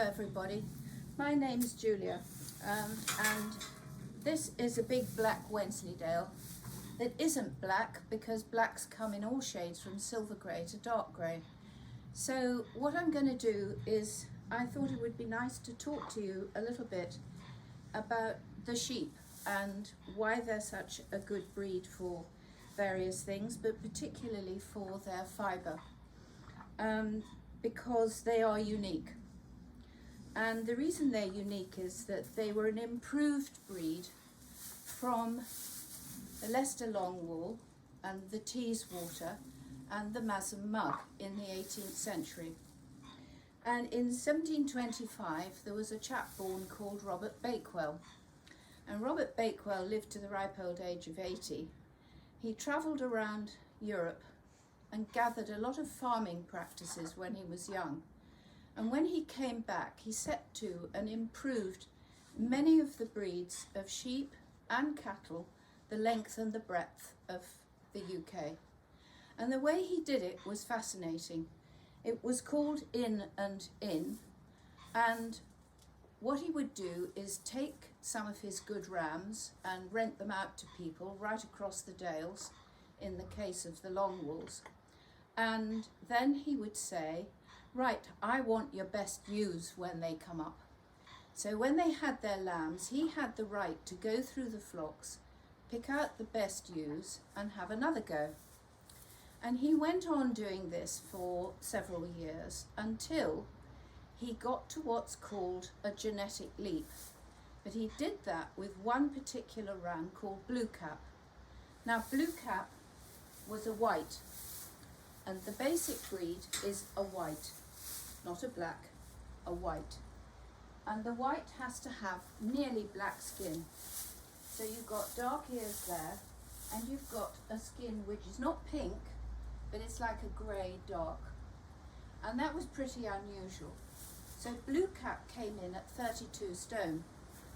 everybody, my name is Julia, and this is a big black Wensleydale that isn't black because blacks come in all shades from silver grey to dark grey. So what I'm going to do is, I thought it would be nice to talk to you a little bit about the sheep and why they're such a good breed for various things, but particularly for their fibre, because they are unique. And the reason they're unique is that they were an improved breed from the Leicester Longwool and the Teeswater and the Masham mug in the 18th century. And in 1725 there was a chap born called Robert Bakewell, and Robert Bakewell lived to the ripe old age of 80. He travelled around Europe and gathered a lot of farming practices when he was young. And when he came back, he set to and improved many of the breeds of sheep and cattle, the length and the breadth of the UK. And the way he did it was fascinating. It was called in and in, and what he would do is take some of his good rams and rent them out to people right across the Dales, in the case of the Longwools. And then he would say, right, I want your best ewes when they come up. So when they had their lambs, he had the right to go through the flocks, pick out the best ewes and have another go. And he went on doing this for several years until he got to what's called a genetic leap. But he did that with one particular ram called Blue Cap. Now Blue Cap was a white, and the basic breed is a white, not a black, a white. And the white has to have nearly black skin. So you've got dark ears there, and you've got a skin which is not pink, but it's like a grey dark. And that was pretty unusual. So Blue Cap came in at 32 stone.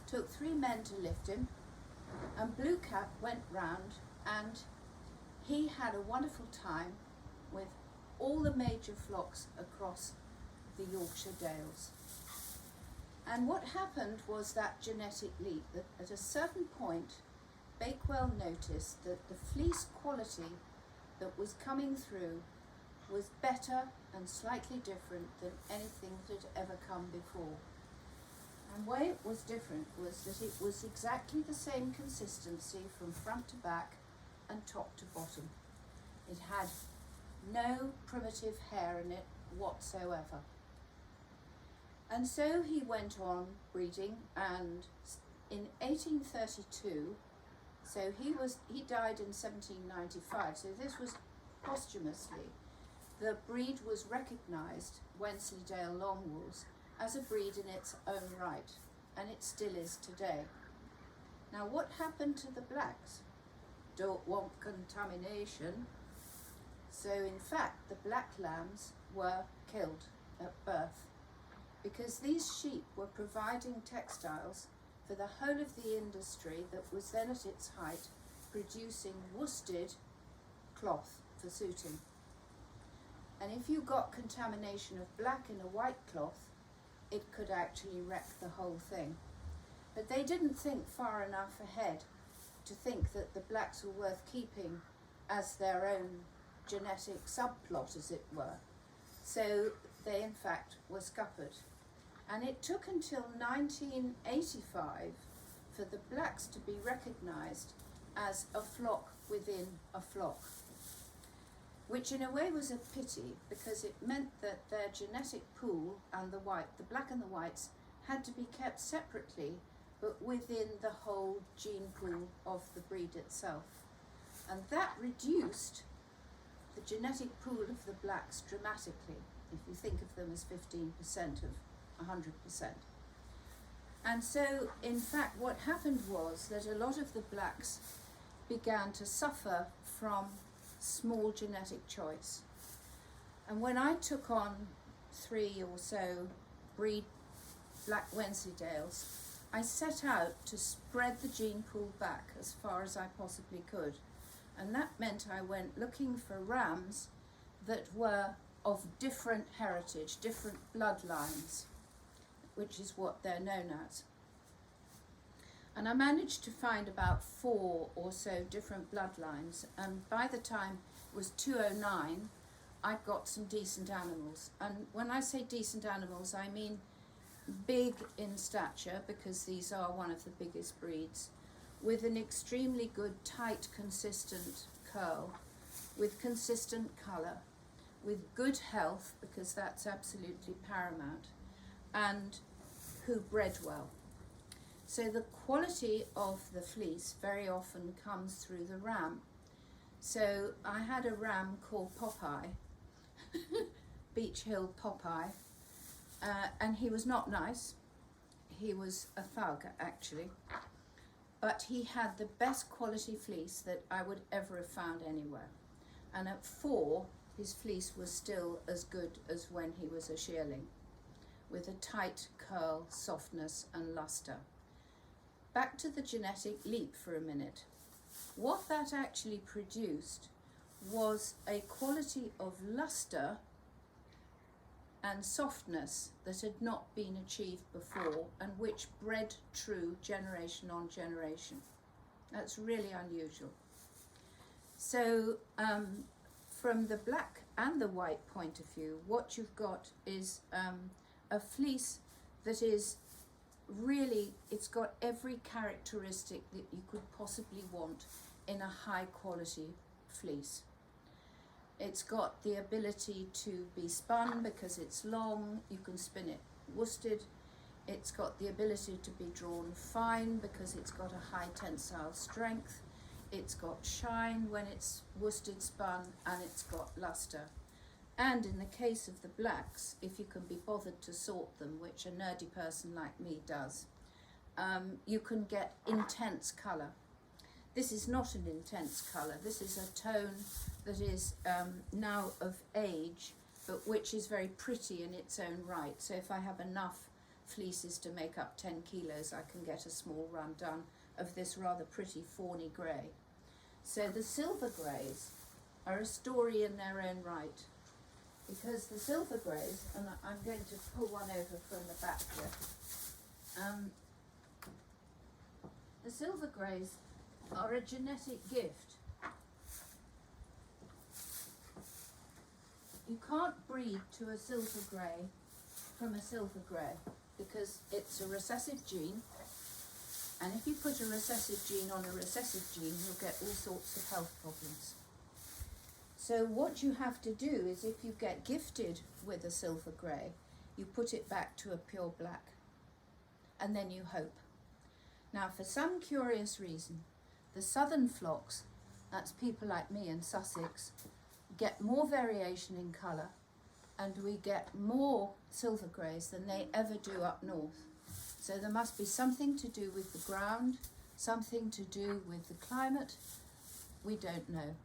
Took 3 men to lift him, and Blue Cap went round, and he had a wonderful time with all the major flocks across the Yorkshire Dales. And what happened was that genetic leap, that at a certain point Bakewell noticed that the fleece quality that was coming through was better and slightly different than anything that had ever come before. And the way it was different was that it was exactly the same consistency from front to back and top to bottom. It had no primitive hair in it whatsoever. And so he went on breeding, and in 1832, so he died in 1795, so this was posthumously, the breed was recognised, Wensleydale Longwools, as a breed in its own right, and it still is today. Now what happened to the blacks? Don't want contamination. So in fact the black lambs were killed at birth, because these sheep were providing textiles for the whole of the industry that was then at its height, producing worsted cloth for suiting. And if you got contamination of black in a white cloth, it could actually wreck the whole thing. But they didn't think far enough ahead to think that the blacks were worth keeping as their own genetic subplot, as it were. So they in fact were scuppered. And it took until 1985 for the blacks to be recognised as a flock within a flock, which in a way was a pity, because it meant that their genetic pool and the black and the whites, had to be kept separately, but within the whole gene pool of the breed itself. And that reduced the genetic pool of the blacks dramatically, if you think of them as 15% of 100%. And so, in fact, what happened was that a lot of the blacks began to suffer from small genetic choice. And when I took on 3 or so breed black Wensleydales, I set out to spread the gene pool back as far as I possibly could. And that meant I went looking for rams that were of different heritage, different bloodlines. which is what they're known as. And I managed to find about 4 or so different bloodlines, and by the time it was 209, I got some decent animals. And when I say decent animals, I mean big in stature, because these are one of the biggest breeds, with an extremely good, tight, consistent curl, with consistent colour, with good health, because that's absolutely paramount, and who bred well. So the quality of the fleece very often comes through the ram. So I had a ram called Popeye, Beach Hill Popeye, and he was not nice. He was a thug, actually, but he had the best quality fleece that I would ever have found anywhere. And at 4, his fleece was still as good as when he was a shearling, with a tight curl, softness and luster. Back to the genetic leap for a minute. What that actually produced was a quality of luster and softness that had not been achieved before, and which bred true generation on generation. That's really unusual. So from the black and the white point of view, what you've got is a fleece that is really, it's got every characteristic that you could possibly want in a high quality fleece. It's got the ability to be spun because it's long, you can spin it worsted. It's got the ability to be drawn fine because it's got a high tensile strength. It's got shine when it's worsted spun, and it's got luster. And in the case of the blacks, if you can be bothered to sort them, which a nerdy person like me does, you can get intense colour. This is not an intense colour. This is a tone that is now of age, but which is very pretty in its own right. So if I have enough fleeces to make up 10 kilos, I can get a small run done of this rather pretty fawny grey. So the silver greys are a story in their own right, because the silver greys, and I'm going to pull one over from the back here, the silver greys are a genetic gift. You can't breed to a silver grey from a silver grey, because it's a recessive gene, and if you put a recessive gene on a recessive gene, you'll get all sorts of health problems. So what you have to do is, if you get gifted with a silver grey, you put it back to a pure black, and then you hope. Now, for some curious reason, the southern flocks, that's people like me in Sussex, get more variation in colour, and we get more silver greys than they ever do up north. So there must be something to do with the ground, something to do with the climate. We don't know.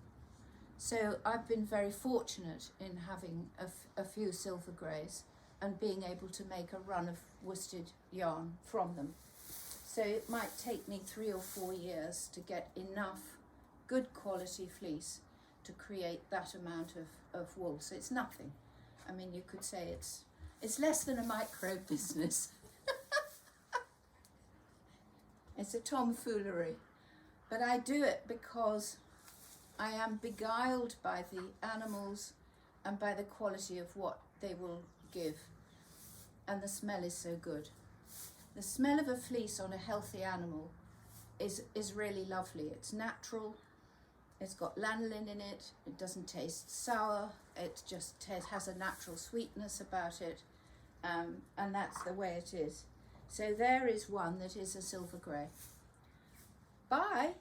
So I've been very fortunate in having a few silver greys and being able to make a run of worsted yarn from them. So it might take me 3 or 4 years to get enough good quality fleece to create that amount of wool. So it's nothing. I mean, you could say it's less than a micro business. It's a tomfoolery. But I do it because I am beguiled by the animals and by the quality of what they will give. And the smell is so good. The smell of a fleece on a healthy animal is really lovely. It's natural. It's got lanolin in it. It doesn't taste sour. It just has a natural sweetness about it. And that's the way it is. So there is one that is a silver grey. Bye.